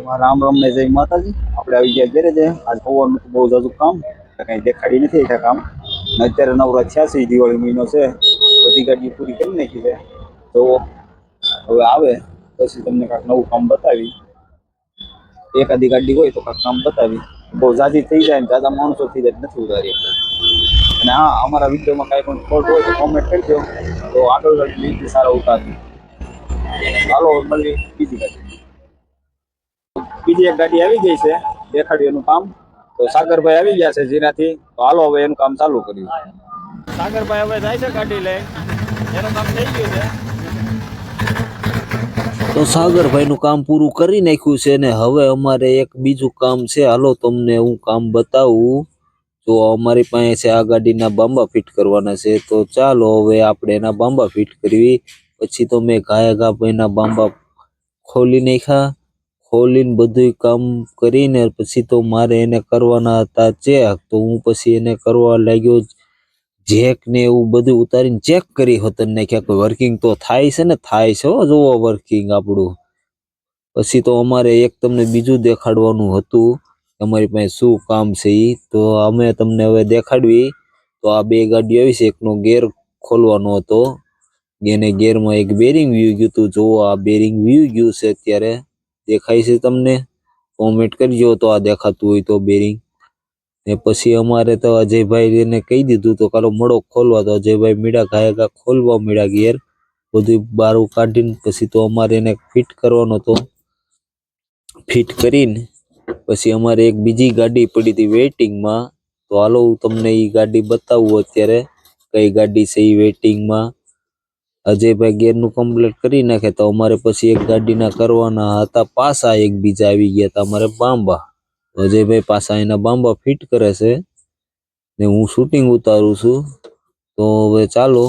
રામ રામ ને જય માતાજી। આપણે આવી ગયા ઘરે છે। આજ પવનનું બહુ જાજુ કામ કઈ દેખાડી નથી આ કામ। અત્યારે નવરા થયા છે। દિવાળી મહિનો છે, બધી ગાડી પૂરી કરી નાખી છે। તો હવે આવે પછી તમને કાંઈક નવું કામ બતાવી। એકાદી ગાડી હોય તો કાંઈક કામ બતાવી। બહુ જાજી થઈ જાય ને જાજા માણસો થઈ જાય નથી ઉતારી અને હા, અમારા વિડીયોમાં કાંઈ પણ ફોલ્ટ હોય તો કોમેન્ટ કરજો, તો આગળ વિડીયો સારા ઉતારશું। ચાલો મળીએ બીજી ગાડી। બીજી એક ગાડી આવી ગઈ છે, દેખાડ્યું એનું કામ। તો સાગરભાઈ આવી ગયા છે જેનાથી, તો હાલો હવે એનું કામ ચાલુ કર્યું। સાગરભાઈ હવે જાય છે ગાડી લઈ, એનું કામ થઈ ગયું છે। તો સાગરભાઈ નું કામ પૂરું કરી નાખ્યું છે ને હવે અમારે એક બીજું કામ છે। હાલો તમને હું કામ બતાવું। તો અમારી પાસે છે આ ગાડીના બાંબા ફિટ કરવાના છે। તો ચાલો હવે આપણે એના બાંબા ફિટ કરવી। પછી તો મેં ઘા ભાઈના બાંબા ખોલી નાખ્યા। ખોલીને બધું કામ કરીને પછી તો મારે એને કરવાના હતા ચેક। તો હું પછી એને કરવા લાગ્યો। જેક ને એવું બધું ઉતારીને ચેક કરી હોતન નાખ્યા કે વર્કિંગ તો થાય છે ને, થાય છે હો, જોવો વર્કિંગ આપણું। પછી તો અમારે એક તમને બીજું દેખાડવાનું હતું, અમારી પાસે શું કામ છે ઈ। તો અમે તમને હવે દેખાડવી। તો આ બે ગાડીઓ આવી છે, એકનો ગેર ખોલવાનો હતો, એને ગેરમાં એક બેરિંગ વી ગયું હતું। જો આ બેરિંગ વી ગયું છે, અત્યારે દેખાય છે તમને? કોમેન્ટ કરજો તો આ દેખાતું હોય તો બેરિંગ। ને પછી અમારે તો અજયભાઈ એને કહી દીધું તો કાલો મોડો ખોલવા। તો અજયભાઈ મીડા ઘા ખોલવા મીડા ગેર બધું બારું કાઢીને પછી તો અમારે એને ફિટ કરવાનો હતો। ફિટ કરીને પછી અમારે એક બીજી ગાડી પડી હતી વેઇટિંગમાં। તો હાલો હું તમને એ ગાડી બતાવું અત્યારે કઈ ગાડી છે એ વેઇટિંગમાં। અજયભાઈ ગેરનું કમ્પ્લીટ કરી નાખે તો અમારે પછી એક ગાડીના કરવાના હતા પાછા, એક બીજા આવી ગયા હતા અમારે બાંબા। અજયભાઈ પાછા એના બાંબા ફિટ કરે છે ને હું શૂટિંગ ઉતારું છું। તો હવે ચાલો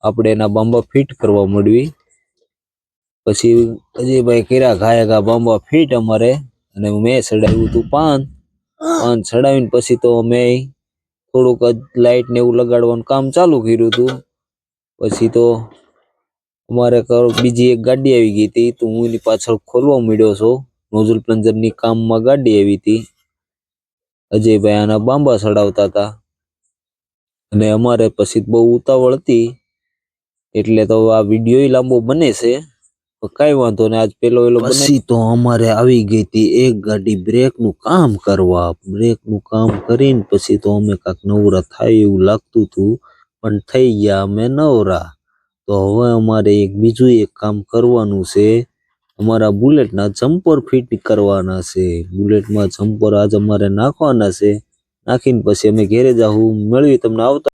આપણે એના બાંબા ફિટ કરવા મળવી। પછી અજયભાઈ કર્યા ઘા બાંબા ફિટ અમારે, અને મેં ચડાવ્યું હતું પાન ચડાવીને પછી તો અમે થોડુંક લાઇટ ને એવું લગાડવાનું કામ ચાલુ કર્યું હતું। પછી તો અમારે બીજી એક ગાડી આવી ગઈ હતી, તો હું એની પાછળ ખોલવા માંડ્યો છું। નોઝલ પ્લન્જર ની કામમાં ગાડી આવી હતી। અજયભાઈ આના બાંબા ચડાવતા હતા અને અમારે પછી બહુ ઉતાવળ હતી એટલે તો આ વિડીયો લાંબો બને છે, કઈ વાંધો નહીં। આજ પેલો પછી તો અમારે આવી ગઈ હતી એક ગાડી બ્રેક નું કામ કરવા। બ્રેક નું કામ કરીને પછી તો અમે કાંઈક નવરા થાય એવું લાગતું હતું, પણ થઈ ગયા અમે નવરા। તો હવે અમારે એક બીજું એક કામ કરવાનું છે, અમારા બુલેટના જમ્પર ફિટ કરવાના છે। બુલેટમાં જમ્પર આજ અમારે નાખવાના છે, નાખીને પછી અમે ઘેરે જાહું। મળવી તમને આવતા